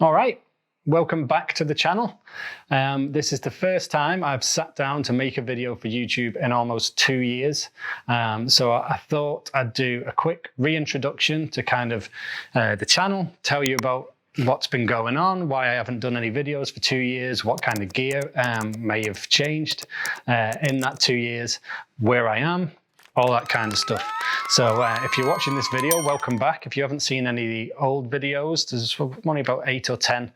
All right, welcome back to the channel. This is the first time I've sat down to make a video for YouTube in almost 2 years. So I thought I'd do a quick reintroduction to kind of the channel, tell you about what's been going on, why I haven't done any videos for 2 years, what kind of gear may have changed in that 2 years, where I am, all that kind of stuff. So if you're watching this video, welcome back. If you haven't seen any of the old videos, there's only about 8 or 10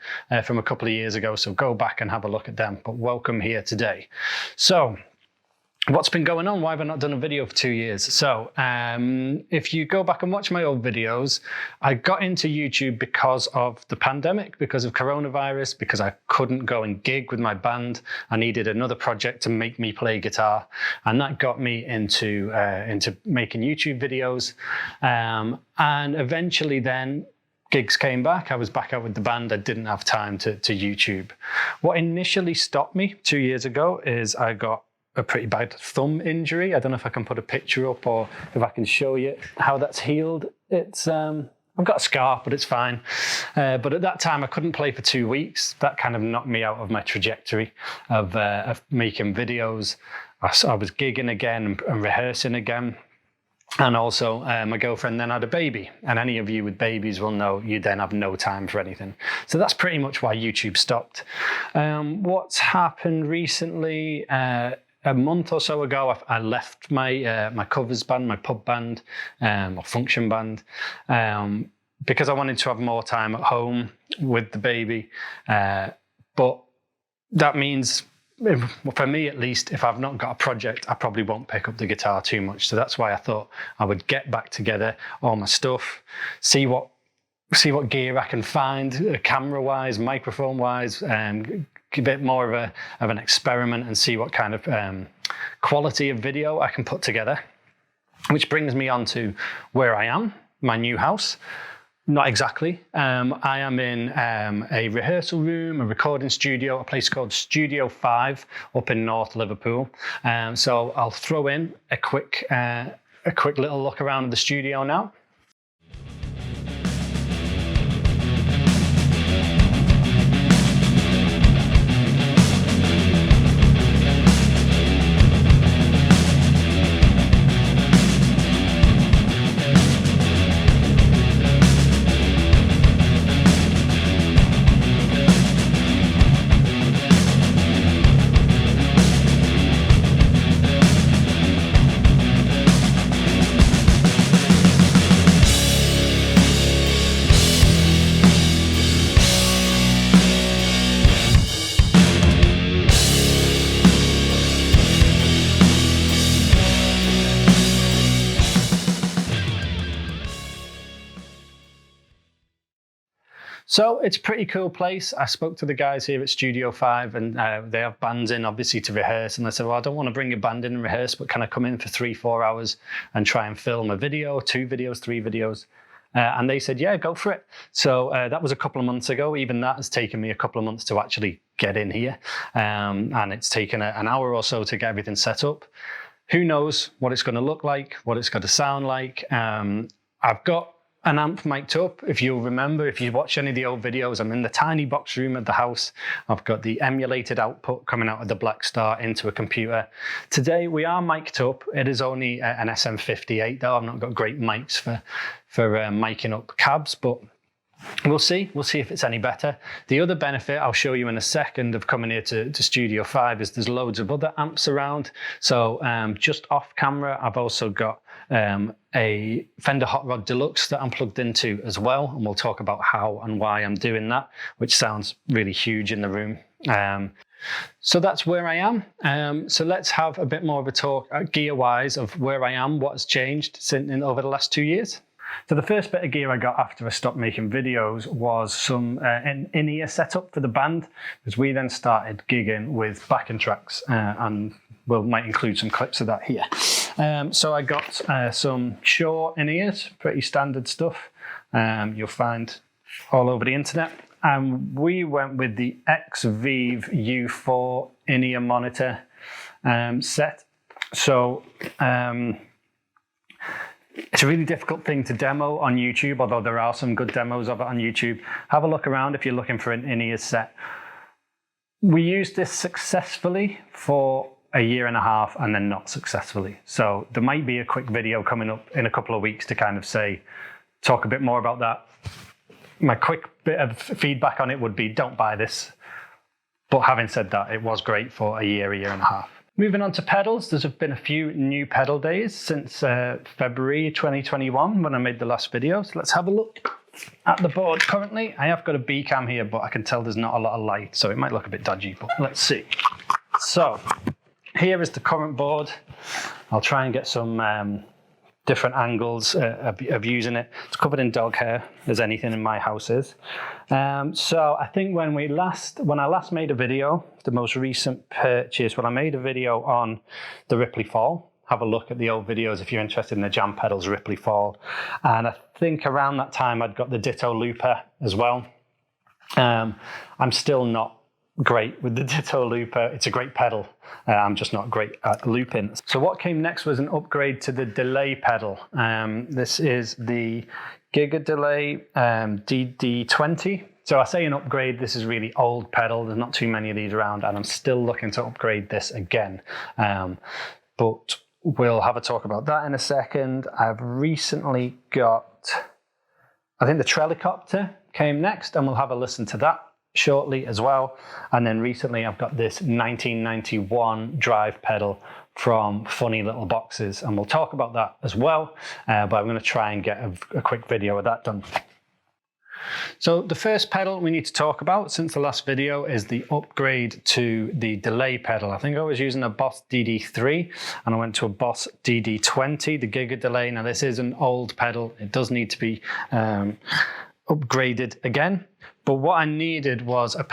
from a couple of years ago, so go back and have a look at them, but welcome here today. So what's been going on? Why have I not done a video for 2 years? So if you go back and watch my old videos, I got into YouTube because of the pandemic, because of coronavirus, because I couldn't go and gig with my band. I needed another project to make me play guitar. And that got me into making YouTube videos. And eventually then, gigs came back. I was back out with the band. I didn't have time to YouTube. What initially stopped me 2 years ago is I got a pretty bad thumb injury. I don't know if I can put a picture up or if I can show you how that's healed. It's I've got a scar, but it's fine. But at that time, I couldn't play for 2 weeks. That kind of knocked me out of my trajectory of making videos. I was gigging again and rehearsing again. And also, my girlfriend then had a baby. And any of you with babies will know you then have no time for anything. So that's pretty much why YouTube stopped. What's happened recently? A month or so ago, I left my my covers band, my pub band, or function band, because I wanted to have more time at home with the baby. But that means, for me at least, if I've not got a project, I probably won't pick up the guitar too much. So that's why I thought I would get back together all my stuff, see what gear I can find, camera-wise, microphone-wise, a bit more of an experiment and see what kind of quality of video I can put together. Which brings me on to where I am, my new house. Not exactly. I am in a rehearsal room, a recording studio, a place called Studio 5 up in North Liverpool. So I'll throw in a quick little look around the studio now. So it's a pretty cool place. I spoke to the guys here at Studio 5 and they have bands in obviously to rehearse. And I said, well, I don't want to bring a band in and rehearse, but can I come in for 3-4 hours and try and film a video, 2 videos, 3 videos? And they said, yeah, go for it. So that was a couple of months ago. Even that has taken me a couple of months to actually get in here. And it's taken an hour or so to get everything set up. Who knows what it's going to look like, what it's going to sound like. I've got an amp mic'd up. If you'll remember, if you watch any of the old videos, I'm in the tiny box room at the house. I've got the emulated output coming out of the Black Star into a computer. Today we are mic'd up. It is only an Sm58 though. I've not got great mics for micing up cabs, but we'll see. We'll see if it's any better. The other benefit I'll show you in a second of coming here to Studio 5 is there's loads of other amps around. So just off camera, I've also got a Fender Hot Rod Deluxe that I'm plugged into as well. And we'll talk about how and why I'm doing that, which sounds really huge in the room. So that's where I am. So let's have a bit more of a talk gear-wise of where I am, what has changed over the last 2 years. So the first bit of gear I got after I stopped making videos was some in-ear setup for the band, because we then started gigging with backing tracks, and we might include some clips of that here. So I got some Shure in-ears, pretty standard stuff you'll find all over the internet. And we went with the XVive U4 in-ear monitor set. So It's a really difficult thing to demo on YouTube, although there are some good demos of it on YouTube. Have a look around if you're looking for an in-ear set. We used this successfully for a year and a half and then not successfully. So there might be a quick video coming up in a couple of weeks to kind of talk a bit more about that. My quick bit of feedback on it would be don't buy this. But having said that, it was great for a year and a half. Moving on to pedals, there's been a few new pedal days since February 2021 when I made the last video. So let's have a look at the board currently. I have got a B cam here, but I can tell there's not a lot of light, so it might look a bit dodgy, but let's see. So here is the current board. I'll try and get some different angles of using it. It's covered in dog hair, as anything in my house is. So I think when I last made a video, the most recent purchase, I made a video on the Ripley Fall. Have a look at the old videos if you're interested in the Jam Pedals Ripley Fall. And I think around that time I'd got the Ditto Looper as well. I'm still not great with the Ditto Looper. It's a great pedal. I'm just not great at looping. So what came next was an upgrade to the delay pedal. This is the Giga Delay DD20. So I say an upgrade, this is really old pedal. There's not too many of these around and I'm still looking to upgrade this again. But we'll have a talk about that in a second. I've recently got, I think the Trelicopter came next and we'll have a listen to that shortly as well. And then recently I've got this 1991 drive pedal from Funny Little Boxes and we'll talk about that as well, but I'm going to try and get a quick video of that done. So the first pedal we need to talk about since the last video is the upgrade to the delay pedal. I think I was using a Boss DD3 and I went to a Boss DD20, the Giga Delay. Now this is an old pedal, it does need to be upgraded again. But what I needed was a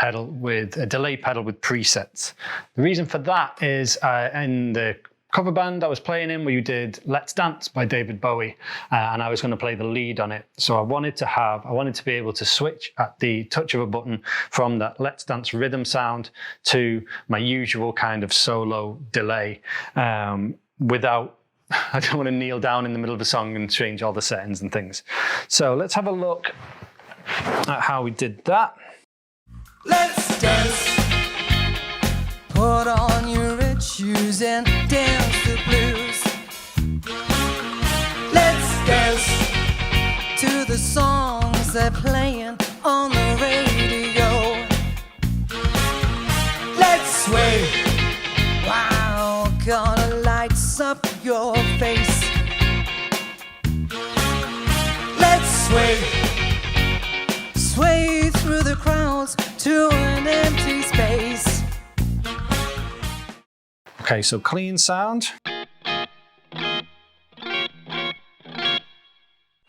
delay pedal with presets. The reason for that is in the cover band I was playing in, we did Let's Dance by David Bowie, and I was going to play the lead on it. So I wanted to be able to switch at the touch of a button from that Let's Dance rhythm sound to my usual kind of solo delay without, I don't want to kneel down in the middle of a song and change all the settings and things. So let's have a look at how we did that. Let's dance. Put on your red shoes and dance the blues. Let's dance to the songs they're playing on the radio. Let's sway. Wow, gonna lights up your face. Let's sway. Sway through the crowds to an empty space. Okay, so clean sound. I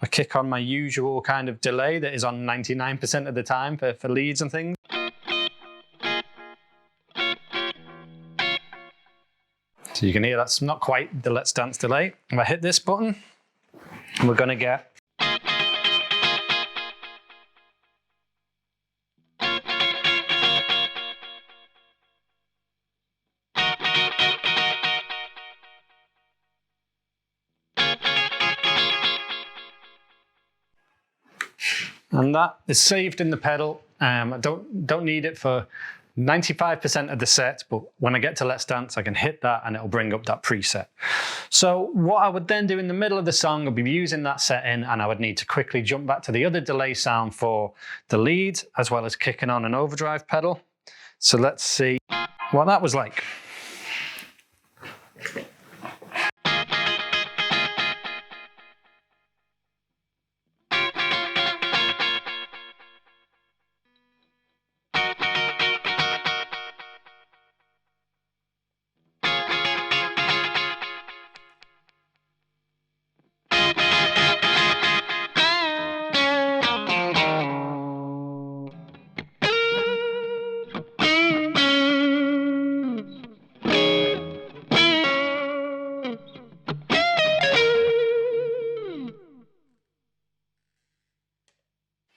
kick on my usual kind of delay that is on 99% of the time for leads and things. So you can hear that's not quite the Let's Dance delay. If I hit this button, we're going to get and that is saved in the pedal. I don't need it for 95% of the set, but when I get to Let's Dance, I can hit that and it'll bring up that preset. So what I would then do in the middle of the song, I'd be using that setting and I would need to quickly jump back to the other delay sound for the lead, as well as kicking on an overdrive pedal. So let's see what that was like.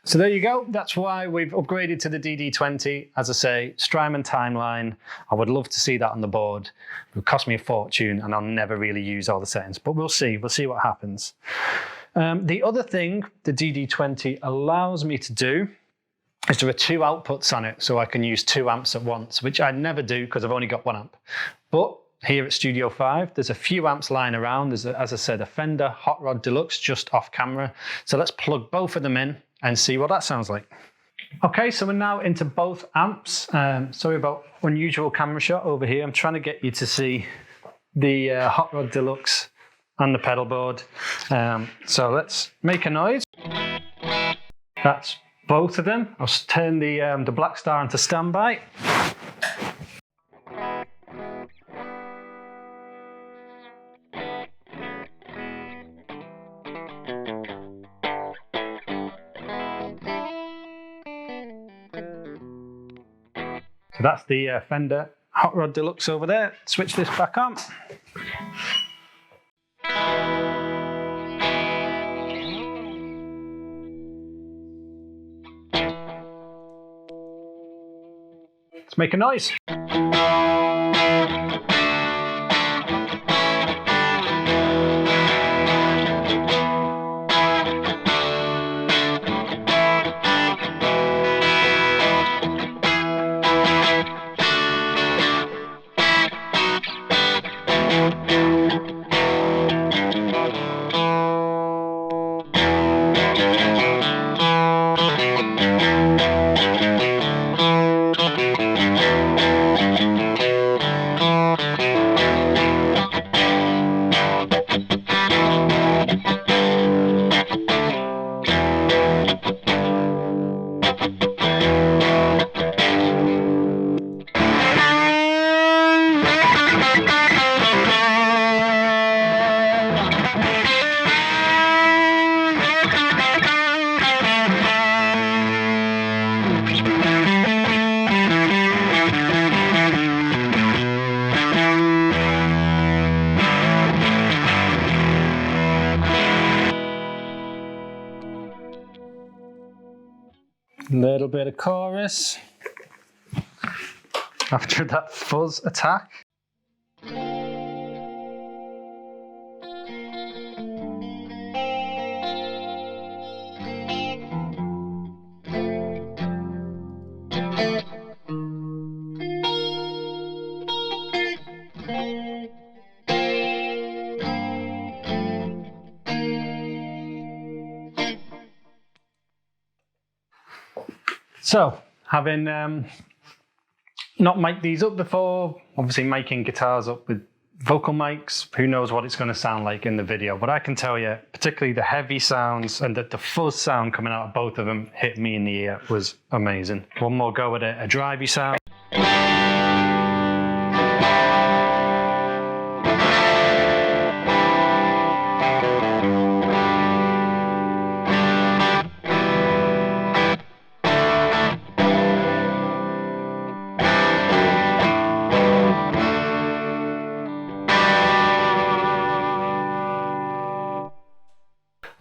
So there you go. That's why we've upgraded to the DD20. As I say, Strymon timeline. I would love to see that on the board. It would cost me a fortune and I'll never really use all the settings, but we'll see. We'll see what happens. The other thing the DD20 allows me to do is there are 2 outputs on it, so I can use 2 amps at once, which I never do because I've only got 1 amp. But here at Studio 5, there's a few amps lying around. There's, as I said, a Fender Hot Rod Deluxe just off camera. So let's plug both of them in and see what that sounds like. Okay, so we're now into both amps. Sorry about unusual camera shot over here. I'm trying to get you to see the Hot Rod Deluxe and the pedal board. So let's make a noise. That's both of them. I'll turn the Black Star into standby. So that's the Fender Hot Rod Deluxe over there. Switch this back on. Let's make a noise. Little bit of chorus after that fuzz attack. So, having not mic'd these up before, obviously miking guitars up with vocal mics, who knows what it's going to sound like in the video. But I can tell you, particularly the heavy sounds and the fuzz sound coming out of both of them hit me in the ear was amazing. One more go at a drivey sound.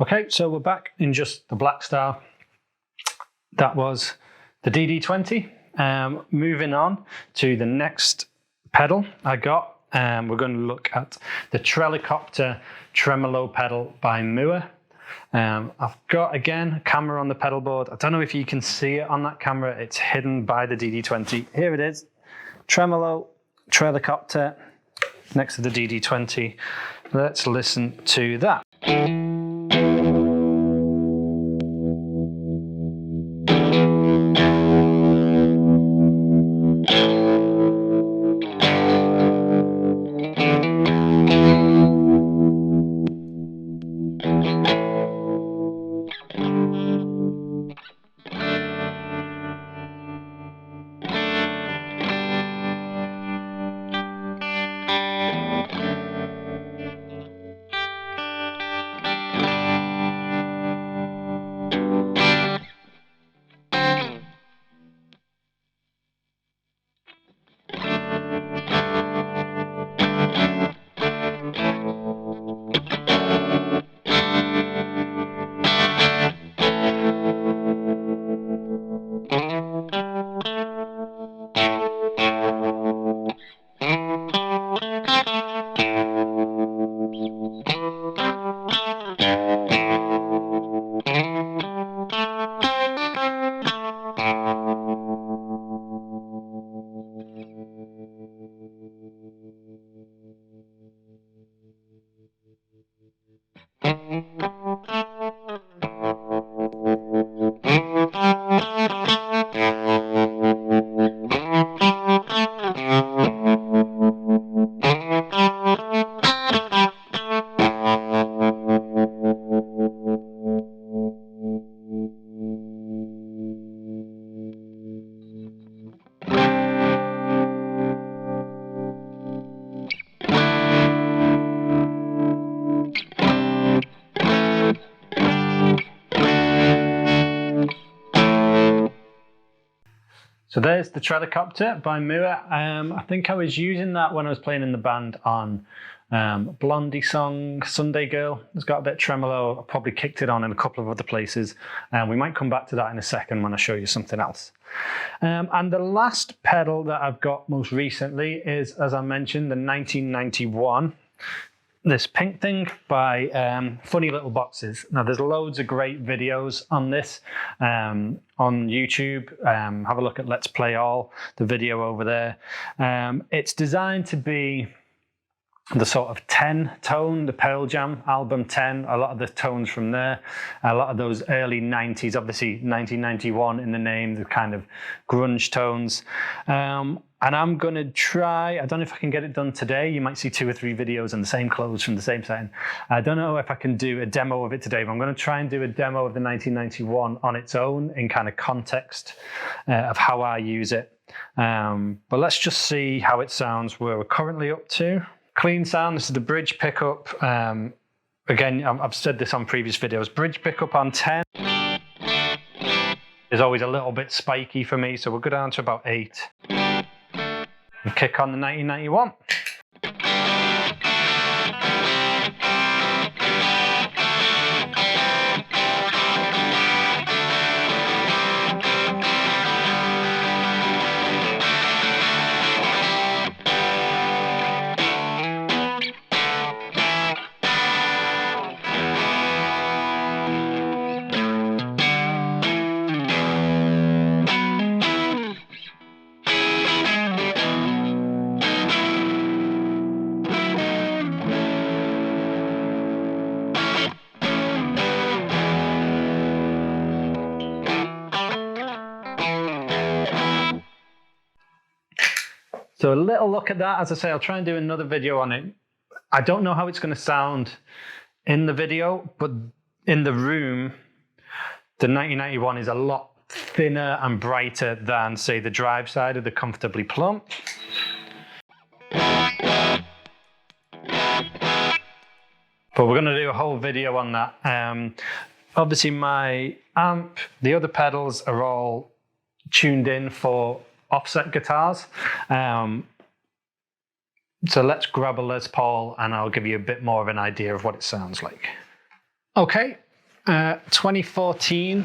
Okay, so we're back in just the Black Star. That was the DD20. Moving on to the next pedal I got. We're going to look at the Trelicopter Tremolo pedal by Mooer. I've got, again, a camera on the pedal board. I don't know if you can see it on that camera. It's hidden by the DD20. Here it is. Tremolo Trelicopter next to the DD20. Let's listen to that. So there's the Trelicopter by Mooer. I think I was using that when I was playing in the band on Blondie song, Sunday Girl. It's got a bit of tremolo. I probably kicked it on in a couple of other places. We might come back to that in a second when I show you something else. And the last pedal that I've got most recently is, as I mentioned, the 1991. This pink thing by Funny Little Boxes. Now there's loads of great videos on this on YouTube. Have a look at Let's Play All, the video over there. It's designed to be the sort of 10 tone, the Pearl Jam album 10, a lot of the tones from there, a lot of those early 90s, obviously 1991 in the name, the kind of grunge tones. And I'm going to try, I don't know if I can get it done today. You might see 2 or 3 videos in the same clothes from the same setting. I don't know if I can do a demo of it today, but I'm going to try and do a demo of the 1991 on its own in kind of context of how I use it. But let's just see how it sounds where we're currently up to. Clean sound, this is the bridge pickup. Again, I've said this on previous videos. Bridge pickup on 10 is always a little bit spiky for me, so we'll go down to about 8. And kick on the 1991. So a little look at that. As I say, I'll try and do another video on it. I don't know how it's going to sound in the video, but in the room, the 1991 is a lot thinner and brighter than, say, the drive side of the Comfortably Plum. But we're going to do a whole video on that. Obviously, my amp, the other pedals are all tuned in for offset guitars. So let's grab a Les Paul and I'll give you a bit more of an idea of what it sounds like. Okay, 2014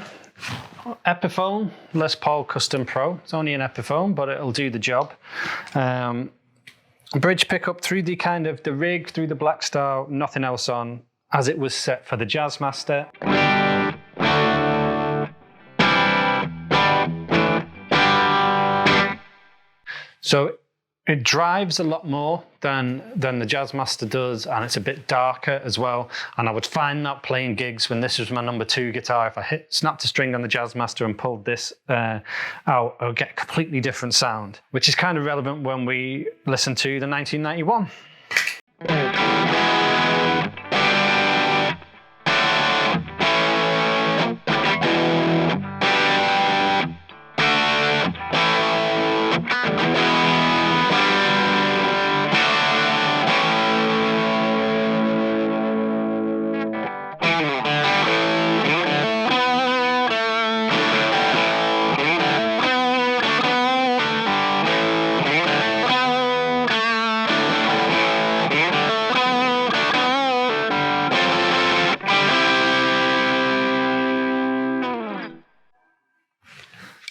Epiphone Les Paul Custom Pro. It's only an Epiphone, but it'll do the job. Bridge pickup through the kind of the rig, through the Black Star, nothing else on, as it was set for the Jazzmaster. So it drives a lot more than the Jazzmaster does, and it's a bit darker as well. And I would find that playing gigs when this was my number 2 guitar, if I snapped a string on the Jazzmaster and pulled this out, I would get a completely different sound, which is kind of relevant when we listen to the 1991.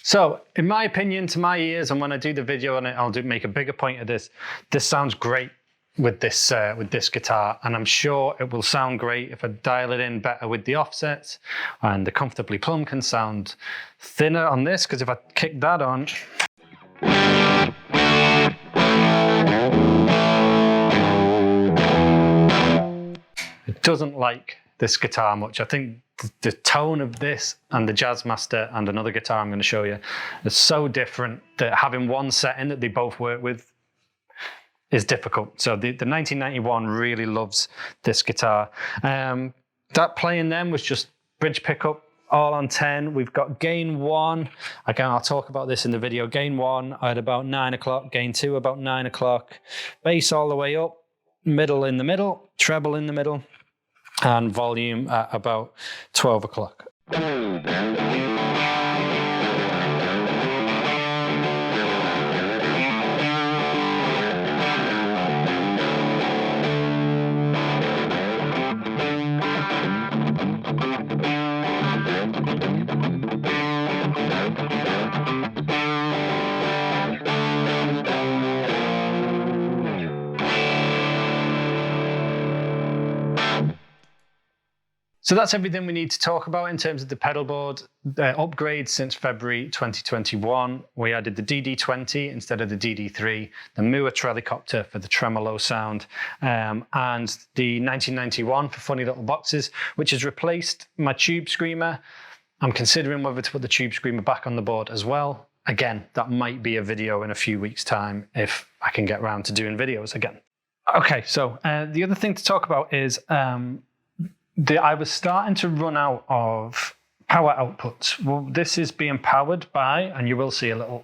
So, in my opinion, to my ears, and when I do the video on it, I'll make a bigger point of this. This sounds great with this guitar, and I'm sure it will sound great if I dial it in better with the offsets. And the Comfortably Plum can sound thinner on this, because if I kick that on, it doesn't like this guitar much. I think the tone of this and the Jazzmaster and another guitar I'm going to show you is so different that having one setting that they both work with is difficult. So the 1991 really loves this guitar. That playing then was just bridge pickup, all on 10. We've got gain 1. Again, I'll talk about this in the video. Gain 1 at about 9 o'clock, gain 2 about 9 o'clock, bass all the way up, middle in the middle, treble in the middle, and volume at about 12 o'clock. So that's everything we need to talk about in terms of the pedalboard. Upgrades since February 2021. We added the DD20 instead of the DD3, the Mooer Trelicopter for the tremolo sound, and the 1991 for funny little boxes, which has replaced my tube screamer. I'm considering whether to put the tube screamer back on the board as well. Again, that might be a video in a few weeks' time if I can get around to doing videos again. Okay, so the other thing to talk about is I was starting to run out of power outputs. Well, this is being powered by, and you will see a little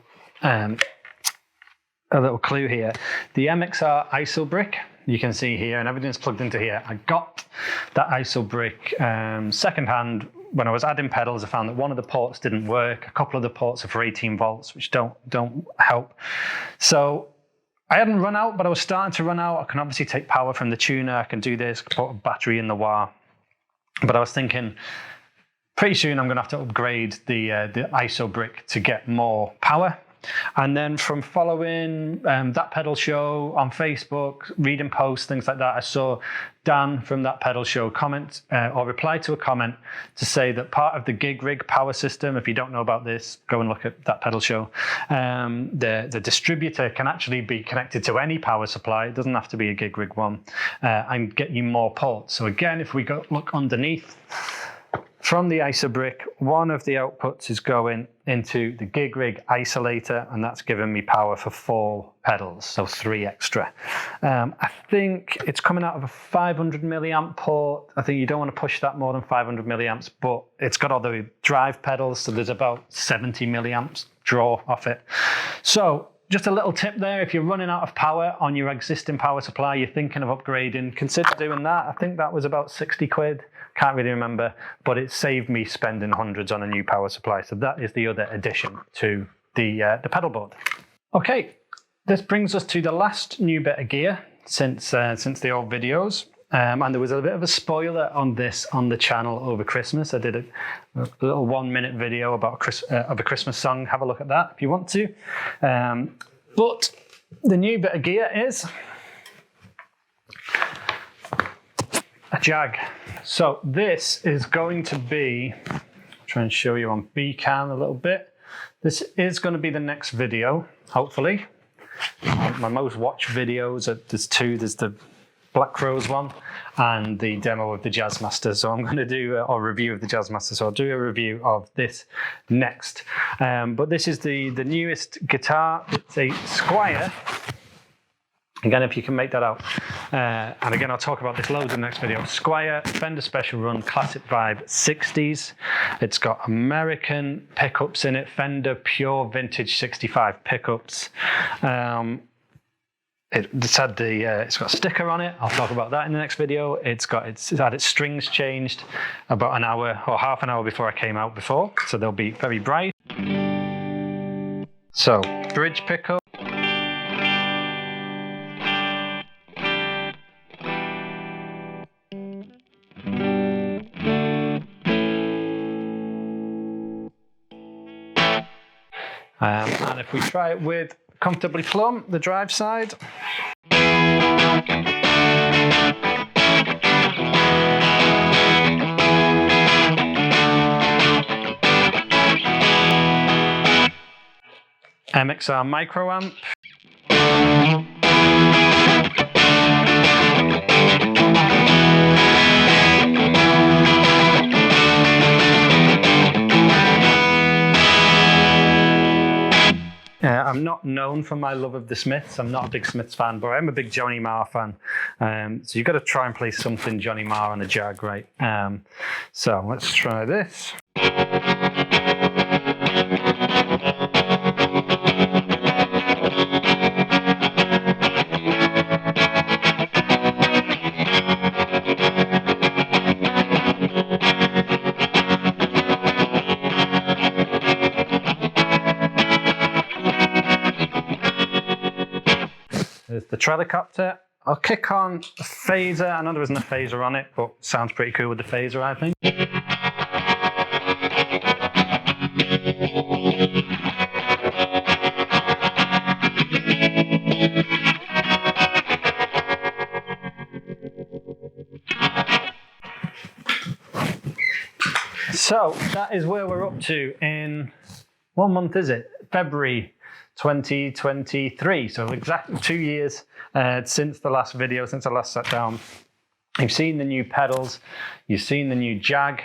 clue here, the MXR ISO brick. You can see here, and everything's plugged into here. I got that ISO brick secondhand. When I was adding pedals, I found that one of the ports didn't work. A couple of the ports are for 18 volts, which don't help. So I hadn't run out, but I was starting to run out. I can obviously take power from the tuner. I can do this, put a battery in the wah. But I was thinking, pretty soon I'm going to have to upgrade the ISO brick to get more power. And then from following That Pedal Show on Facebook, reading posts, things like that, I saw Dan from That Pedal Show comment or reply to a comment to say that part of the gig rig power system, if you don't know about this, go and look at That Pedal Show. The distributor can actually be connected to any power supply. It doesn't have to be a gig rig one, and get you more ports. So again, if we go look underneath, from the ISO brick, one of the outputs is going into the gig rig isolator, and that's giving me power for 4 pedals, so 3 extra. I think it's coming out of a 500 milliamp port. I think you don't want to push that more than 500 milliamps, but it's got all the drive pedals, so there's about 70 milliamps draw off it. So just a little tip there, if you're running out of power on your existing power supply, you're thinking of upgrading, consider doing that. I think that was about 60 quid. Can't really remember, but it saved me spending hundreds on a new power supply. So that is the other addition to the pedalboard. Okay, this brings us to the last new bit of gear since the old videos. And there was a bit of a spoiler on this on the channel over Christmas. I did a little 1-minute video about a Christmas song. Have a look at that if you want to. But the new bit of gear is a Jag. So this is going to be, I'll try and show you on B-cam a little bit. This is going to be the next video, hopefully. My most watched videos, there's 2. There's the Black Crowes one and the demo of the Jazzmaster. So I'm going to do a review of the Jazzmaster. So I'll do a review of this next. But this is the newest guitar. It's a Squire. Again, if you can make that out. And again, I'll talk about this loads in the next video. Squire Fender Special Run Classic Vibe 60s. It's got American pickups in it, Fender Pure Vintage 65 pickups. It's got a sticker on it. I'll talk about that in the next video. It's had its strings changed about an hour or half an hour before I came out before. So they'll be very bright. So, bridge pickup. And if we try it with Comfortably Plum, the drive side. MXR micro amp. I'm not known for my love of the Smiths. I'm not a big Smiths fan, but I'm a big Johnny Marr fan. So you've got to try and play something Johnny Marr on a Jag, right? So let's try this. There's the Trelicopter. I'll kick on a phaser. I know there isn't a phaser on it, but sounds pretty cool with the phaser, I think. So that is where we're up to in, what month is it? February 2023. So exactly 2 years since the last video, since I last sat down. You've seen the new pedals, you've seen the new Jag.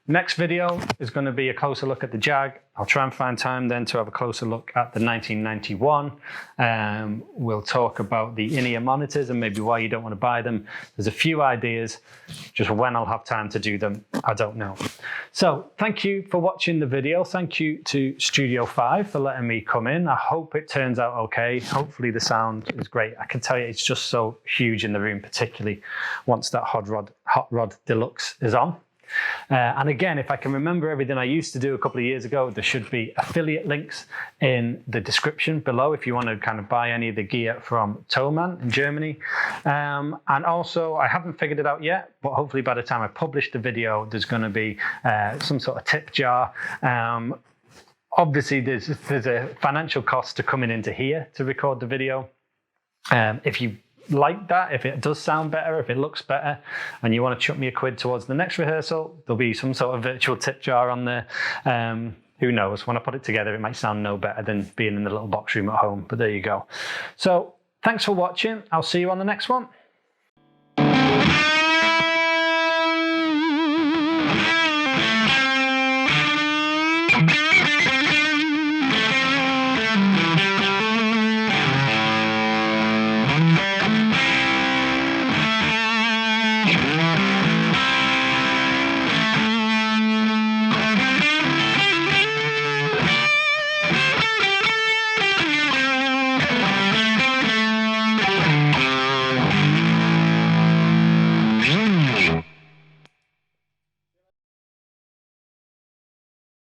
Next video is going to be a closer look at the Jag. I'll try and find time then to have a closer look at the 1991. We'll talk about the in-ear monitors and maybe why you don't want to buy them. There's a few ideas, just when I'll have time to do them, I don't know. So thank you for watching the video. Thank you to Studio 5 for letting me come in. I hope it turns out okay. Hopefully the sound is great. I can tell you it's just so huge in the room, particularly once that Hot Rod Deluxe is on. And again, if I can remember everything I used to do a couple of years ago, there should be affiliate links in the description below if you want to kind of buy any of the gear from Thomann in Germany. And also, I haven't figured it out yet, but hopefully by the time I publish the video, there's going to be some sort of tip jar. Obviously, there's a financial cost to coming into here to record the video. If you like that, if it does sound better, if it looks better, and you want to chuck me a quid towards the next rehearsal, there'll be some sort of virtual tip jar on there. Who knows, when I put it together, it might sound no better than being in the little box room at home, but there you go. So thanks for watching. I'll see you on the next one.